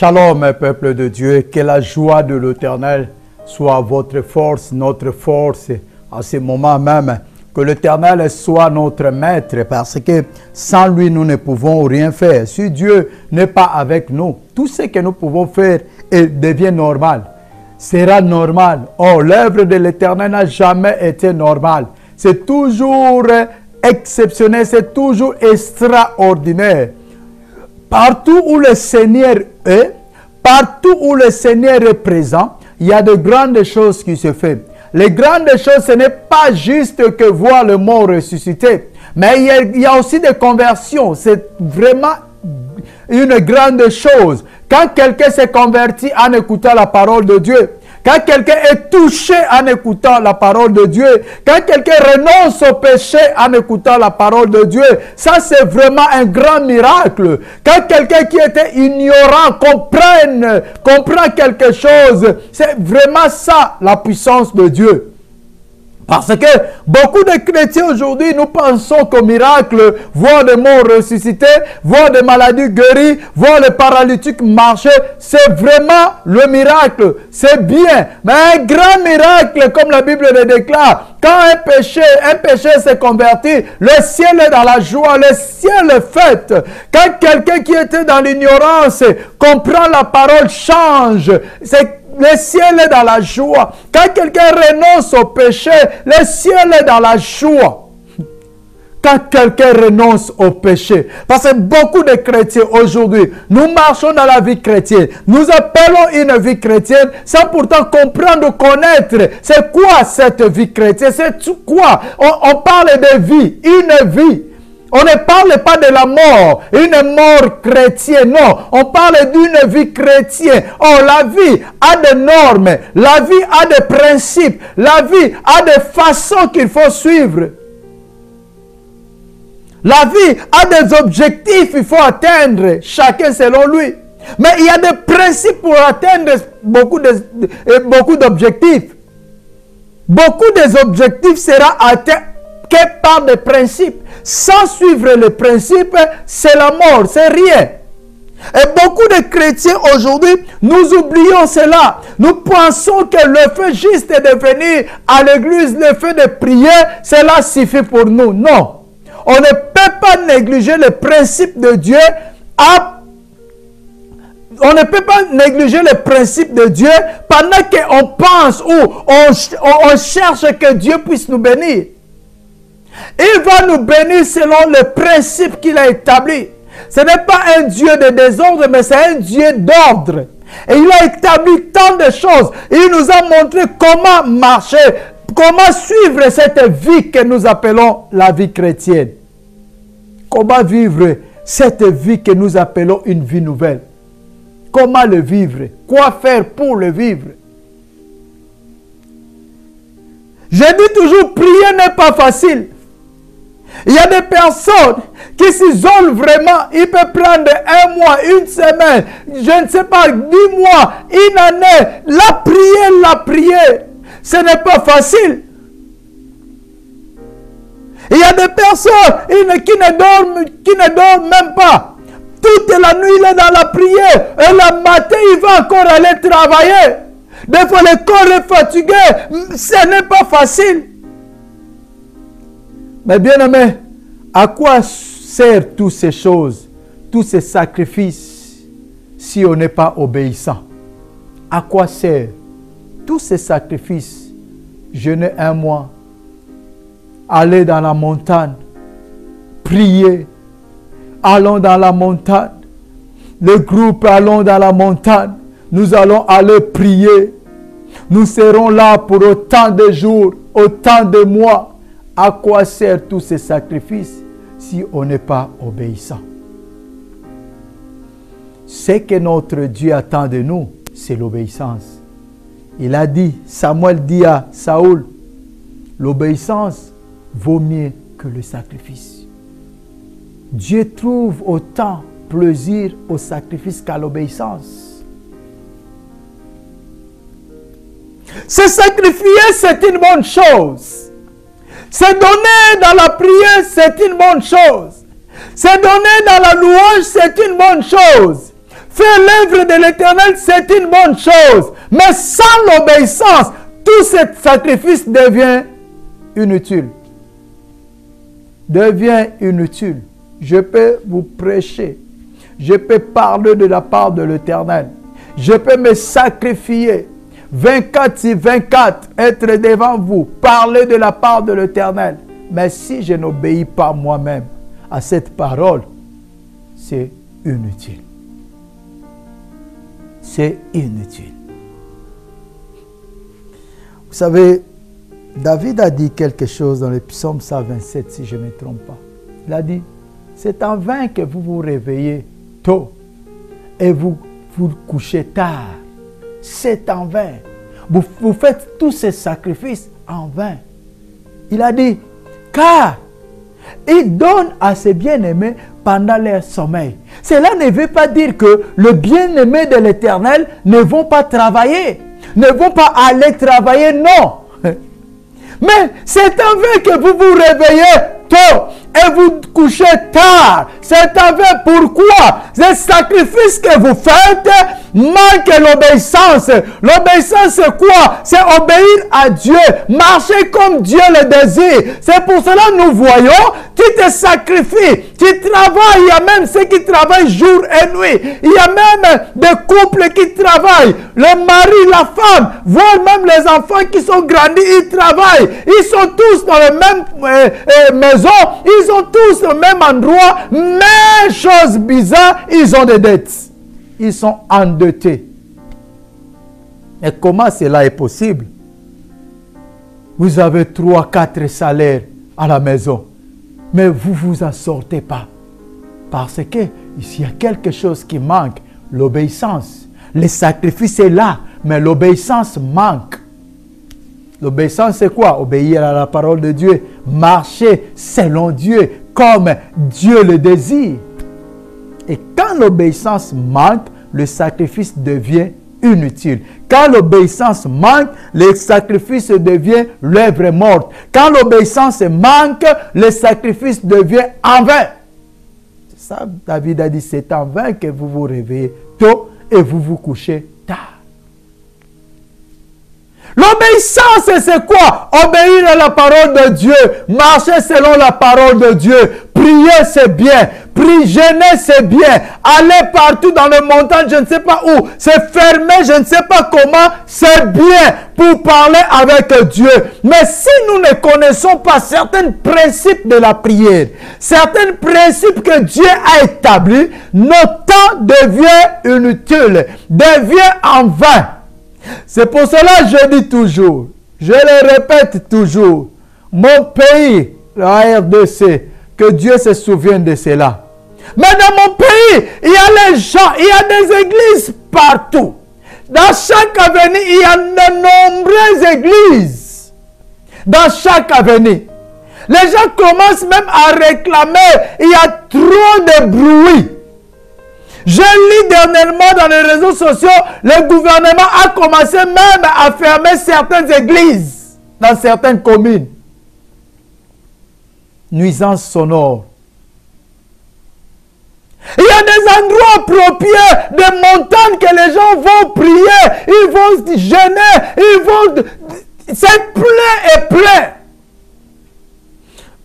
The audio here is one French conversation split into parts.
Shalom, peuple de Dieu, que la joie de l'Éternel soit votre force, notre force à ce moment même. Que l'Éternel soit notre maître, parce que sans lui, nous ne pouvons rien faire. Si Dieu n'est pas avec nous, tout ce que nous pouvons faire devient normal, sera normal. Or, l'œuvre de l'Éternel n'a jamais été normale. C'est toujours exceptionnel, c'est toujours extraordinaire. Partout où le Seigneur est, partout où le Seigneur est présent, il y a de grandes choses qui se font. Les grandes choses, ce n'est pas juste que voir le mort ressuscité, mais il y a aussi des conversions. C'est vraiment une grande chose. Quand quelqu'un s'est converti en écoutant la parole de Dieu, quand quelqu'un est touché en écoutant la parole de Dieu, quand quelqu'un renonce au péché en écoutant la parole de Dieu, ça c'est vraiment un grand miracle. Quand quelqu'un qui était ignorant comprend quelque chose, c'est vraiment ça la puissance de Dieu. Parce que beaucoup de chrétiens aujourd'hui, nous pensons qu'au miracle, voir des morts ressuscités, voir des maladies guéries, voir les paralytiques marcher, c'est vraiment le miracle. C'est bien. Mais un grand miracle, comme la Bible le déclare, quand un péché s'est converti, le ciel est dans la joie, le ciel est fait. Quand quelqu'un qui était dans l'ignorance comprend la parole, change. Le ciel est dans la joie. Quand quelqu'un renonce au péché, le ciel est dans la joie. Quand quelqu'un renonce au péché. Parce que beaucoup de chrétiens aujourd'hui, nous marchons dans la vie chrétienne. Nous appelons une vie chrétienne sans pourtant comprendre, connaître. C'est quoi cette vie chrétienne? C'est quoi? On parle de vie, une vie. On ne parle pas de la mort, une mort chrétienne, non. On parle d'une vie chrétienne. Oh, la vie a des normes, la vie a des principes, la vie a des façons qu'il faut suivre. La vie a des objectifs qu'il faut atteindre, chacun selon lui. Mais il y a des principes pour atteindre beaucoup d'objectifs. Beaucoup des objectifs seront atteints que par des principes. Sans suivre les principes, c'est la mort, c'est rien. Et beaucoup de chrétiens aujourd'hui, nous oublions cela. Nous pensons que le fait juste de venir à l'église, le fait de prier, cela suffit pour nous. Non. On ne peut pas négliger les principes de Dieu. On ne peut pas négliger les principes de Dieu pendant qu'on pense ou on cherche que Dieu puisse nous bénir. Il va nous bénir selon le principe qu'il a établi. Ce n'est pas un Dieu de désordre, mais c'est un Dieu d'ordre. Et il a établi tant de choses. Il nous a montré comment marcher, comment suivre cette vie que nous appelons la vie chrétienne. Comment vivre cette vie que nous appelons une vie nouvelle. Comment le vivre? Quoi faire pour le vivre? Je dis toujours, prier n'est pas facile. Il y a des personnes qui s'isolent vraiment. Ils peuvent prendre un mois, une semaine, je ne sais pas, 10 mois, une année. La prière. Ce n'est pas facile. Il y a des personnes qui ne dorment même pas. Toute la nuit, il est dans la prière. Et le matin, il va encore aller travailler. Des fois, le corps est fatigué. Ce n'est pas facile. Mais bien aimé, à quoi servent toutes ces choses, tous ces sacrifices, si on n'est pas obéissant? À quoi servent tous ces sacrifices? Jeûner un mois, aller dans la montagne, prier, allons dans la montagne, le groupe allons dans la montagne, nous allons aller prier, nous serons là pour autant de jours, autant de mois. À quoi servent tous ces sacrifices si on n'est pas obéissant? Ce que notre Dieu attend de nous, c'est l'obéissance. Il a dit, Samuel dit à Saoul, l'obéissance vaut mieux que le sacrifice. Dieu trouve autant plaisir au sacrifice qu'à l'obéissance. Se sacrifier, c'est une bonne chose. Se donner dans la prière, c'est une bonne chose. Se donner dans la louange, c'est une bonne chose. Faire l'œuvre de l'Éternel, c'est une bonne chose. Mais sans l'obéissance, tout ce sacrifice devient inutile. Devient inutile. Je peux vous prêcher. Je peux parler de la part de l'Éternel. Je peux me sacrifier. 24 sur 24, être devant vous, parler de la part de l'Éternel. Mais si je n'obéis pas moi-même à cette parole, c'est inutile. C'est inutile. Vous savez, David a dit quelque chose dans le psaume 127, si je ne me trompe pas. Il a dit, c'est en vain que vous vous réveillez tôt et vous vous couchez tard. C'est en vain. Vous faites tous ces sacrifices en vain. Il a dit, car il donne à ses bien-aimés pendant leur sommeil. Cela ne veut pas dire que le bien-aimé de l'Éternel ne vont pas travailler, ne vont pas aller travailler, non. Mais c'est en vain que vous vous réveillez tôt et vous couchez tard. C'est en vain. Pourquoi? Les sacrifices que vous faites manquent l'obéissance. L'obéissance, c'est quoi? C'est obéir à Dieu. Marcher comme Dieu le désire. C'est pour cela que nous voyons, tu te sacrifies, tu travailles. Il y a même ceux qui travaillent jour et nuit. Il y a même des couples qui travaillent. Le mari, la femme, voire même les enfants qui sont grandis, ils travaillent. Ils sont tous dans la même maison. Ils sont tous au même endroit. Mais chose bizarre, ils ont des dettes. Ils sont endettés. Et comment cela est possible? Vous avez 3, 4 salaires à la maison. Mais vous ne vous en sortez pas. Parce que il y a quelque chose qui manque. L'obéissance. Le sacrifice est là. Mais l'obéissance manque. L'obéissance, c'est quoi? Obéir à la parole de Dieu. Marcher selon Dieu, comme Dieu le désire. Et quand l'obéissance manque, le sacrifice devient inutile. Quand l'obéissance manque, le sacrifice devient l'œuvre morte. Quand l'obéissance manque, le sacrifice devient en vain. C'est ça, David a dit, c'est en vain que vous vous réveillez tôt et vous vous couchez tard. L'obéissance, c'est quoi? Obéir à la parole de Dieu. Marcher selon la parole de Dieu. Prier, c'est bien. Jeûner, c'est bien. Aller partout dans le montagne, je ne sais pas où. Se fermer, je ne sais pas comment. C'est bien pour parler avec Dieu. Mais si nous ne connaissons pas certains principes de la prière, certains principes que Dieu a établis, notre temps devient inutile, devient en vain. C'est pour cela que je dis toujours, je le répète toujours, mon pays, la RDC, que Dieu se souvienne de cela. Mais dans mon pays, il y a les gens, il y a des églises partout. Dans chaque avenue, il y a de nombreuses églises. Dans chaque avenue. Les gens commencent même à réclamer, il y a trop de bruit. Je lis dernièrement dans les réseaux sociaux, le gouvernement a commencé même à fermer certaines églises dans certaines communes. Nuisances sonores. Il y a des endroits propieux, des montagnes que les gens vont prier, ils vont jeûner, ils vont... C'est plein et plein.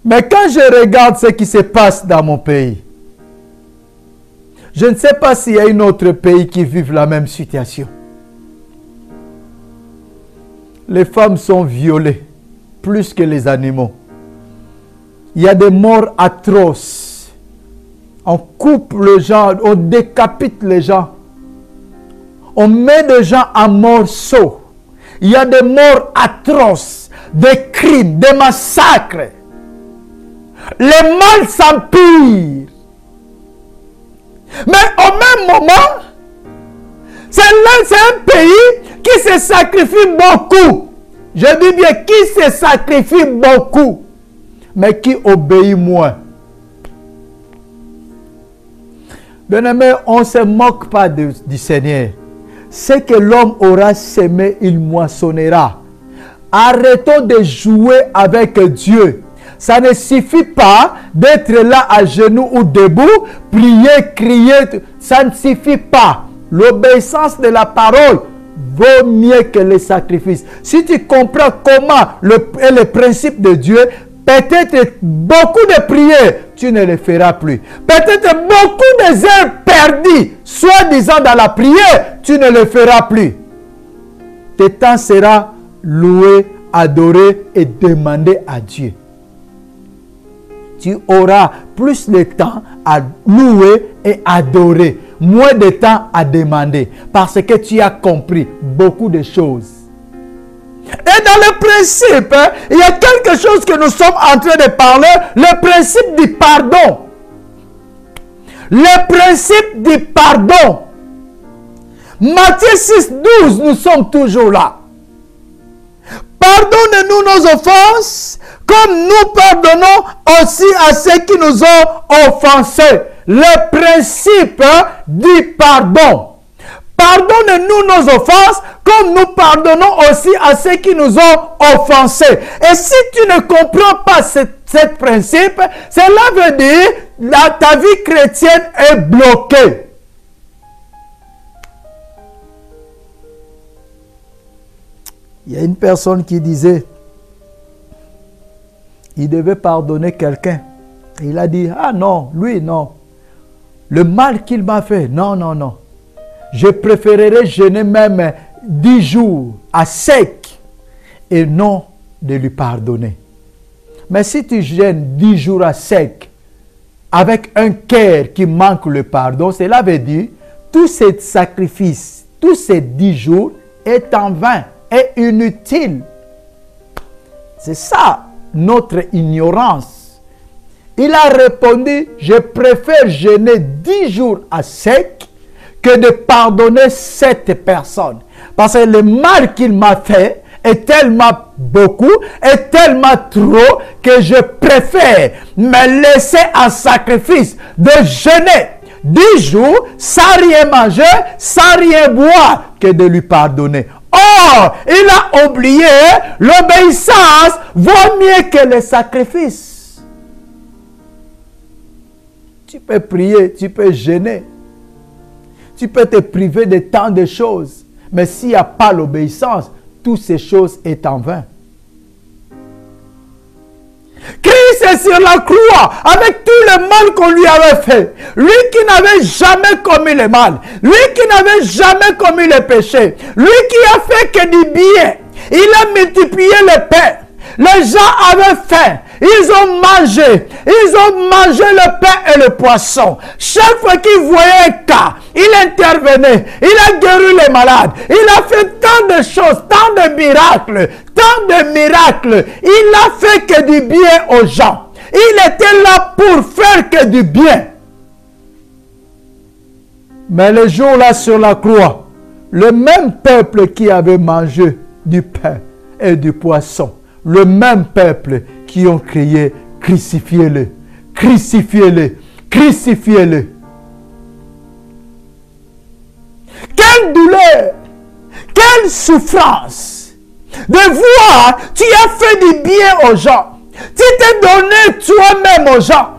Mais quand je regarde ce qui se passe dans mon pays, je ne sais pas s'il y a un autre pays qui vive la même situation. Les femmes sont violées plus que les animaux. Il y a des morts atroces. On coupe les gens, on décapite les gens. On met des gens en morceaux. Il y a des morts atroces, des crimes, des massacres. Le mal s'empire. Mais au même moment, c'est un pays qui se sacrifie beaucoup. Je dis bien qui se sacrifie beaucoup, mais qui obéit moins. Bien-aimé, on ne se moque pas du Seigneur. Ce que l'homme aura semé, il moissonnera. Arrêtons de jouer avec Dieu. Ça ne suffit pas d'être là à genoux ou debout, prier, crier. Ça ne suffit pas. L'obéissance de la parole vaut mieux que les sacrifices. Si tu comprends comment le principe de Dieu, peut-être beaucoup de prières, tu ne les feras plus. Peut-être beaucoup de heures perdues, soi-disant dans la prière, tu ne les feras plus. Tes temps sera loué, adoré et demandé à Dieu. Tu auras plus de temps à louer et adorer, moins de temps à demander, parce que tu as compris beaucoup de choses. Et dans le principe, il y a quelque chose que nous sommes en train de parler, le principe du pardon. Le principe du pardon. Matthieu 6, 12, nous sommes toujours là. Pardonne-nous nos offenses, comme nous pardonnons aussi à ceux qui nous ont offensés. Le principe du pardon. Pardonne-nous nos offenses, comme nous pardonnons aussi à ceux qui nous ont offensés. Et si tu ne comprends pas ce principe, cela veut dire que ta vie chrétienne est bloquée. Il y a une personne qui disait, il devait pardonner quelqu'un. Il a dit, ah non, lui non. Le mal qu'il m'a fait, non, non, non. Je préférerais jeûner même 10 jours à sec et non de lui pardonner. Mais si tu jeûnes 10 jours à sec avec un cœur qui manque le pardon, cela veut dire tous ces sacrifices, tous ces 10 jours est en vain, est inutile. C'est ça notre ignorance. Il a répondu, je préfère jeûner 10 jours à sec que de pardonner cette personne. Parce que le mal qu'il m'a fait est tellement beaucoup, est tellement trop, que je préfère me laisser en sacrifice de jeûner 10 jours sans rien manger, sans rien boire, que de lui pardonner. Or, il a oublié, l'obéissance vaut mieux que les sacrifices. Tu peux prier, tu peux jeûner. Tu peux te priver de tant de choses. Mais s'il n'y a pas l'obéissance, toutes ces choses sont en vain. Christ est sur la croix avec tout le mal qu'on lui avait fait. Lui qui n'avait jamais commis le mal. Lui qui n'avait jamais commis le péché. Lui qui a fait que du bien. Il a multiplié le pain. Les gens avaient faim. Ils ont mangé. Ils ont mangé le pain et le poisson. Chaque fois qu'il voyait un cas, il intervenait. Il a guéri les malades. Il a fait tant de choses, tant de miracles. Tant de miracles. Il n'a fait que du bien aux gens. Il était là pour faire que du bien. Mais le jour-là sur la croix, le même peuple qui avait mangé du pain et du poisson, le même peuple qui ont crié, crucifiez-le, crucifiez-le, crucifiez-le. Quelle douleur, quelle souffrance de voir, tu as fait du bien aux gens, tu t'es donné toi-même aux gens.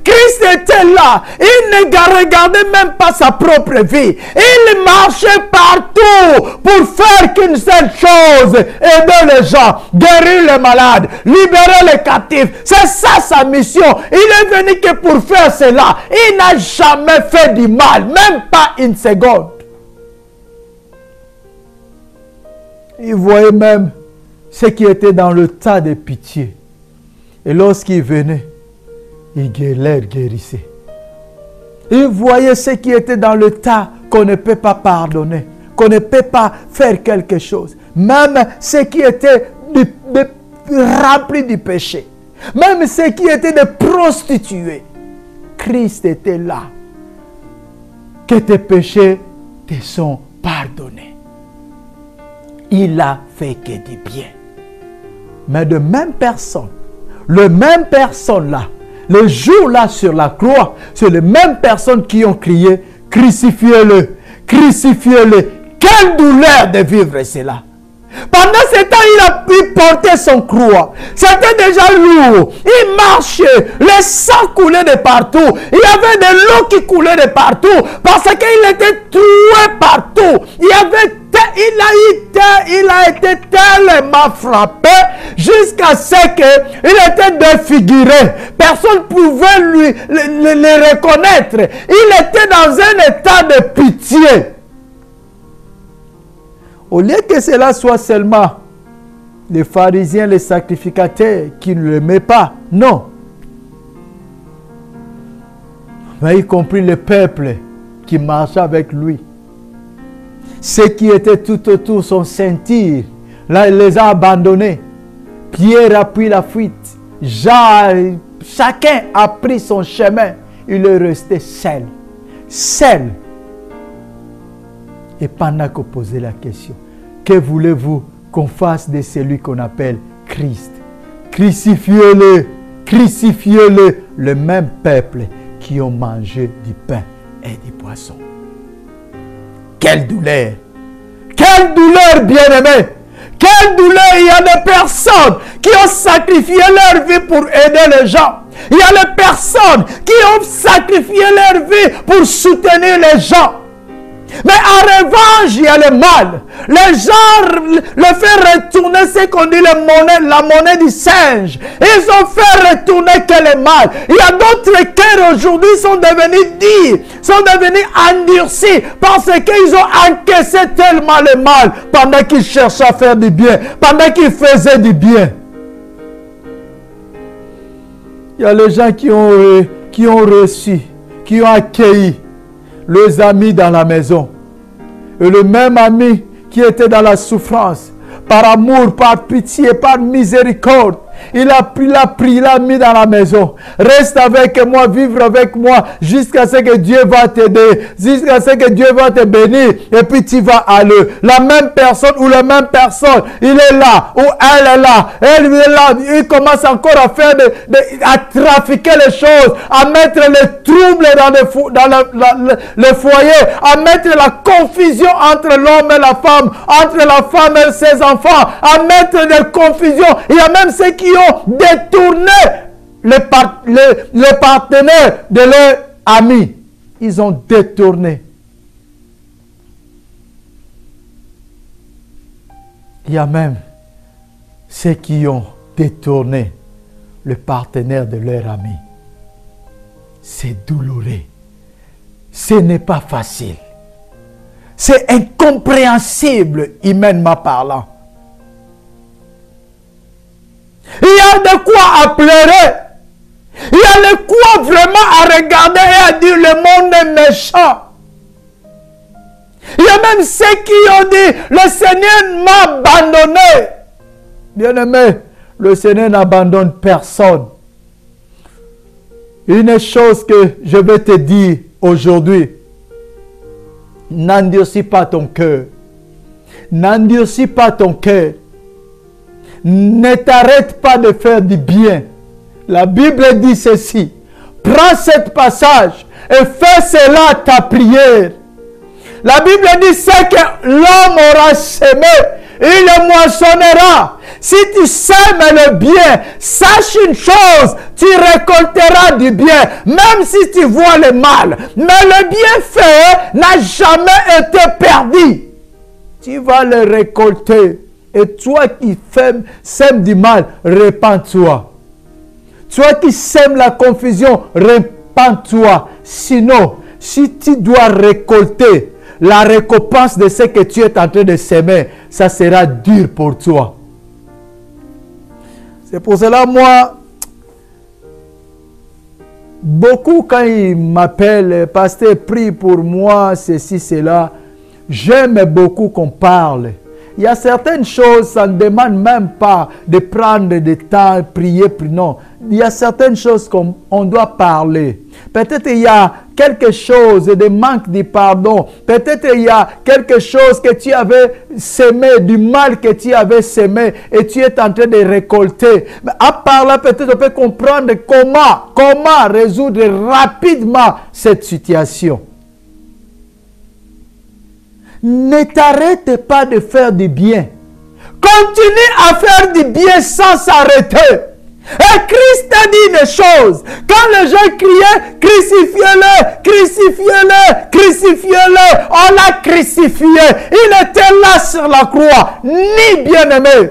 Christ était là, il ne regardait même pas sa propre vie. Il marchait partout pour faire qu'une seule chose, aider les gens, guérir les malades, libérer les captifs. C'est ça sa mission. Il est venu que pour faire cela. Il n'a jamais fait du mal, même pas une seconde. Il voyait même ce qui était dans le tas de pitié. Et lorsqu'il venait, il les guérissait. Il voyait ce qui était dans le tas qu'on ne peut pas pardonner, qu'on ne peut pas faire quelque chose. Même ce qui était rempli du péché. Même ce qui était de prostituées. Christ était là. Que tes péchés te sont pardonnés. Il a fait que du bien. Mais de même personne, le même personne là, le jour-là sur la croix, c'est les mêmes personnes qui ont crié, crucifiez-le, crucifiez-le. Quelle douleur de vivre cela. Pendant ce temps, il portait son croix. C'était déjà lourd. Il marchait. Le sang coulait de partout. Il y avait de l'eau qui coulait de partout. Parce qu'il était troué partout. Il a été tellement frappé jusqu'à ce qu'il était défiguré. Personne ne pouvait le reconnaître. Il était dans un état de pitié. Au lieu que cela soit seulement les pharisiens, les sacrificateurs qui ne l'aimaient pas, non. Mais y compris le peuple qui marchait avec lui. Ceux qui étaient tout autour son ceinture, là, il les a abandonnés. Pierre a pris la fuite. Jean, chacun a pris son chemin. Il est resté seul. Seul. Et pendant qu'on posait la question, que voulez-vous qu'on fasse de celui qu'on appelle Christ? Crucifiez-le, crucifiez-le, le même peuple qui ont mangé du pain et du poisson. Quelle douleur! Quelle douleur, bien-aimé! Quelle douleur! Il y a des personnes qui ont sacrifié leur vie pour aider les gens. Il y a des personnes qui ont sacrifié leur vie pour soutenir les gens. Mais en revanche, il y a le mal. Les gens le font retourner ce qu'on dit la monnaie du singe. Ils ont fait retourner que le mal. Il y a d'autres cœurs aujourd'hui sont devenus durs, sont devenus endurcis parce qu'ils ont encaissé tellement le mal pendant qu'ils cherchaient à faire du bien, pendant qu'ils faisaient du bien. Il y a les gens qui ont reçu, qui ont accueilli leurs amis dans la maison. Et le même ami qui était dans la souffrance, par amour, par pitié, par miséricorde, il a pris, il l'a mis dans la maison. Reste avec moi, vivre avec moi, jusqu'à ce que Dieu va t'aider, jusqu'à ce que Dieu va te bénir, et puis tu vas aller. La même personne ou la même personne, il est là, ou elle est là, il commence encore à faire, à trafiquer les choses, à mettre les troubles dans le foyer, à mettre la confusion entre l'homme et la femme, entre la femme et ses enfants, à mettre des confusions. Il y a même ceux qui ont détourné les partenaires de leurs amis. Ils ont détourné. Il y a même ceux qui ont détourné le partenaire de leur ami. C'est douloureux. Ce n'est pas facile. C'est incompréhensible, humainement parlant. Il y a de quoi à pleurer. Il y a de quoi vraiment à regarder et à dire le monde est méchant. Il y a même ceux qui ont dit le Seigneur m'a abandonné. Bien-aimé, le Seigneur n'abandonne personne. Une chose que je vais te dire aujourd'hui, n'endurcis pas ton cœur. N'endurcis pas ton cœur. Ne t'arrête pas de faire du bien. La Bible dit ceci. Prends ce passage et fais cela ta prière. La Bible dit ce que l'homme aura semé, il le moissonnera. Si tu sèmes le bien, sache une chose, tu récolteras du bien, même si tu vois le mal. Mais le bien fait n'a jamais été perdu. Tu vas le récolter. Et toi qui sèmes du mal, repens-toi. Toi qui sèmes la confusion, repens-toi. Sinon, si tu dois récolter la récompense de ce que tu es en train de s'aimer, ça sera dur pour toi. C'est pour cela, moi, beaucoup quand ils m'appellent, pasteur, prie pour moi, ceci, cela, j'aime beaucoup qu'on parle. Il y a certaines choses, ça ne demande même pas de prendre du temps, prier, non. Il y a certaines choses qu'on doit parler. Peut-être il y a quelque chose de manque de pardon. Peut-être il y a quelque chose que tu avais semé, du mal que tu avais semé et tu es en train de récolter. Mais à part là, peut-être on peut comprendre comment résoudre rapidement cette situation. Ne t'arrête pas de faire du bien. continue à faire du bien sans s'arrêter. Et Christ a dit des choses. Quand les gens criaient, crucifiez-le, crucifiez-le, crucifiez-le, on l'a crucifié. Il était là sur la croix, ni bien-aimé.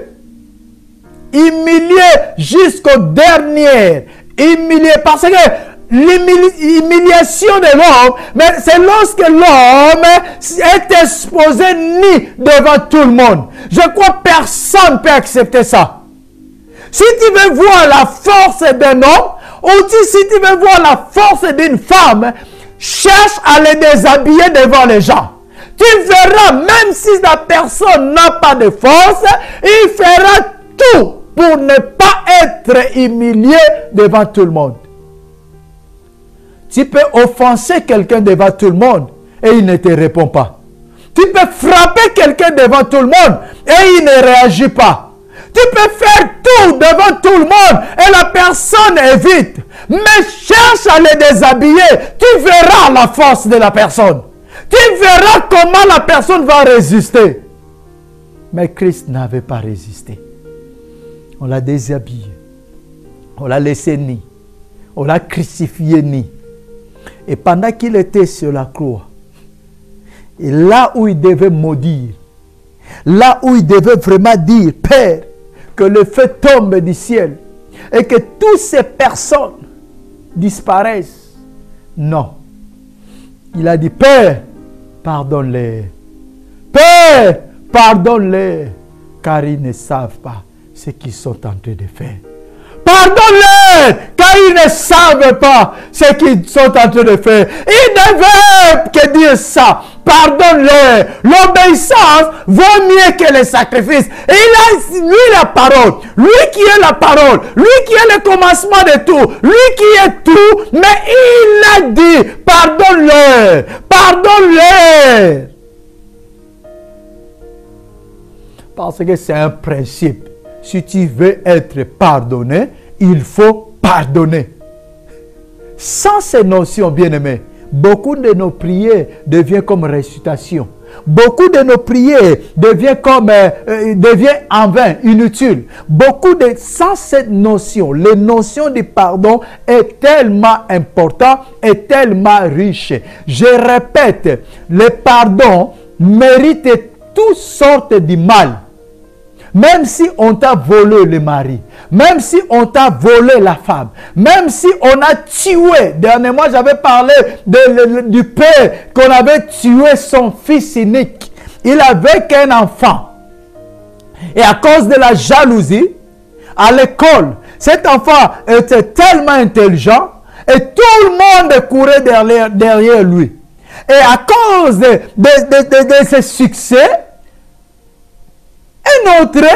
Humilié jusqu'au dernier. Humilié parce que l'humiliation de l'homme, mais c'est lorsque l'homme est exposé nu devant tout le monde. Je crois que personne ne peut accepter ça. Si tu veux voir la force d'un homme, ou si tu veux voir la force d'une femme, cherche à les déshabiller devant les gens. Tu verras, même si la personne n'a pas de force, il fera tout pour ne pas être humilié devant tout le monde. Tu peux offenser quelqu'un devant tout le monde et il ne te répond pas. Tu peux frapper quelqu'un devant tout le monde et il ne réagit pas. Tu peux faire tout devant tout le monde et la personne évite. Mais cherche à les déshabiller. Tu verras la force de la personne. Tu verras comment la personne va résister. Mais Christ n'avait pas résisté. On l'a déshabillé. On l'a laissé nu. On l'a crucifié nu. Et pendant qu'il était sur la croix, et là où il devait maudire, là où il devait vraiment dire, Père, que le feu tombe du ciel et que toutes ces personnes disparaissent. Non. Il a dit, Père, pardonne-les. Père, pardonne-les, car ils ne savent pas ce qu'ils sont en train de faire. Pardonne-les, car ils ne savent pas ce qu'ils sont en train de faire. Ils ne veulent que dire ça. Pardonne-les. L'obéissance vaut mieux que les sacrifices. Et il a, lui, la parole. Lui qui est la parole. Lui qui est le commencement de tout. Lui qui est tout. Mais il a dit, pardonne-les. Pardonne-les. Parce que c'est un principe. Si tu veux être pardonné, il faut pardonner. Sans ces notions, bien-aimés, beaucoup de nos prières deviennent comme récitation. Beaucoup de nos prières deviennent en vain, inutiles. Sans cette notion, les notions du pardon est tellement important et tellement riche. Je répète, le pardon mérite toutes sortes de mal. Même si on t'a volé le mari, même si on t'a volé la femme, même si on a tué, dernièrement j'avais parlé du père qu'on avait tué son fils unique. Il avait qu'un enfant. Et à cause de la jalousie, à l'école, cet enfant était tellement intelligent et tout le monde courait derrière lui. Et à cause de ses succès, un autre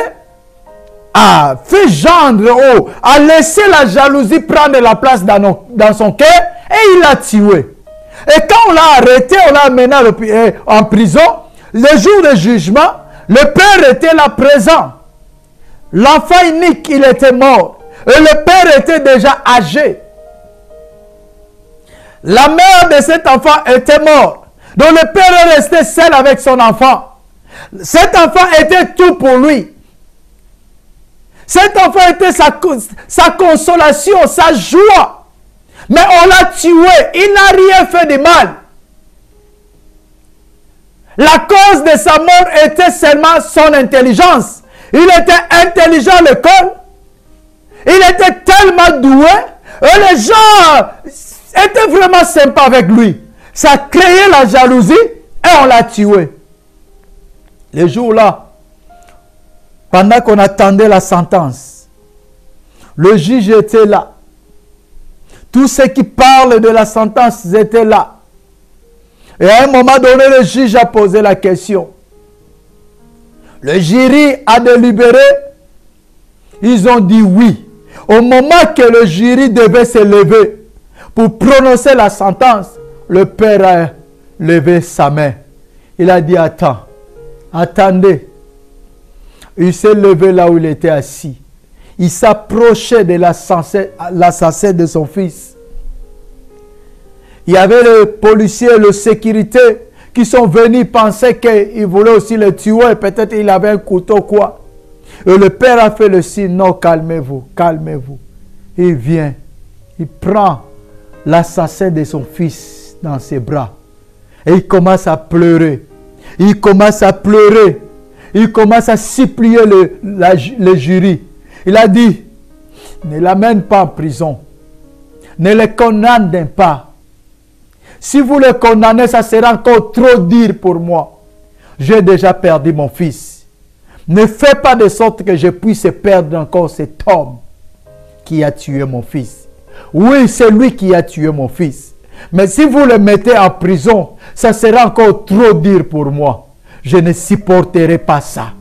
a fait gendre, a laissé la jalousie prendre la place dans son cœur et il l'a tué. Et quand on l'a arrêté, on l'a amené en prison, le jour du jugement, le père était là présent. L'enfant unique, il était mort. Et le père était déjà âgé. La mère de cet enfant était morte. Donc le père est resté seul avec son enfant. Cet enfant était tout pour lui. Cet enfant était sa consolation, sa joie. Mais on l'a tué. Il n'a rien fait de mal. La cause de sa mort était seulement son intelligence. Il était intelligent à l'école. Il était tellement doué. Et les gens étaient vraiment sympas avec lui. Ça a créé la jalousie et on l'a tué. Les jours-là, pendant qu'on attendait la sentence, le juge était là. Tous ceux qui parlent de la sentence étaient là. Et à un moment donné, le juge a posé la question. Le jury a délibéré. Ils ont dit oui. Au moment que le jury devait se lever pour prononcer la sentence, le père a levé sa main. Il a dit, attendez. Il s'est levé là où il était assis. Il s'approchait de l'assassin de son fils. Il y avait les policiers, les sécurités qui sont venus penser qu'il voulait aussi le tuer. Peut-être il avait un couteau quoi. Et le père a fait le signe, non, calmez-vous, calmez-vous. Il vient, il prend l'assassin de son fils dans ses bras. Et il commence à pleurer. Il commence à pleurer. Il commence à supplier le jury. Il a dit, ne l'amène pas en prison. Ne le condamnez pas. Si vous le condamnez, ça sera encore trop dur pour moi. J'ai déjà perdu mon fils. Ne fais pas de sorte que je puisse perdre encore cet homme qui a tué mon fils. Oui, c'est lui qui a tué mon fils. Mais si vous le mettez en prison, ça sera encore trop dur pour moi. Je ne supporterai pas ça.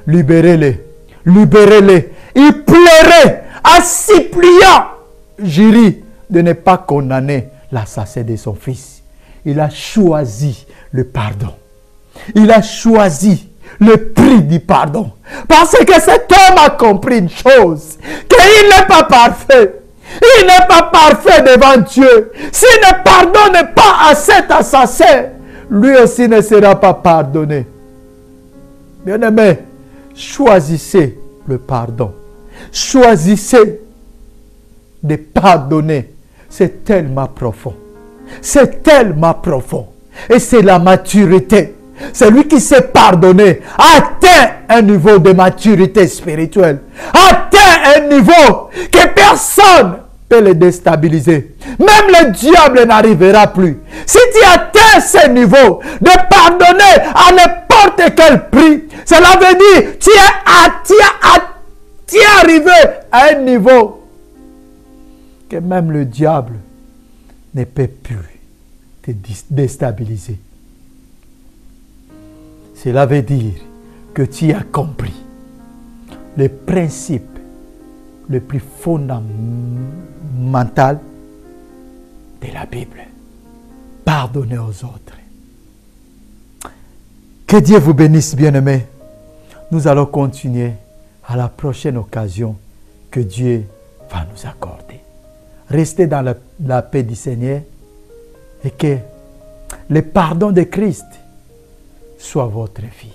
Libérez-le. Libérez-le. Il pleurait en suppliant jury de ne pas condamner l'assassin de son fils. Il a choisi le pardon. Il a choisi le prix du pardon. Parce que cet homme a compris une chose, qu'il n'est pas parfait. Il n'est pas parfait devant Dieu. S'il ne pardonne pas à cet assassin, lui aussi ne sera pas pardonné. Bien-aimés, choisissez le pardon. Choisissez de pardonner. C'est tellement profond. C'est tellement profond. Et c'est la maturité. Celui qui sait pardonner atteint un niveau de maturité spirituelle. Atteint un niveau que personne peut le déstabiliser. Même le diable n'arrivera plus. Si tu atteins ce niveau de pardonner à n'importe quel prix, cela veut dire tu es arrivé à un niveau que même le diable ne peut plus te déstabiliser. Cela veut dire que tu as compris le principe le plus fondamental de la Bible. Pardonnez aux autres. Que Dieu vous bénisse, bien-aimés. Nous allons continuer à la prochaine occasion que Dieu va nous accorder. Restez dans la paix du Seigneur et que le pardon de Christ soit votre vie.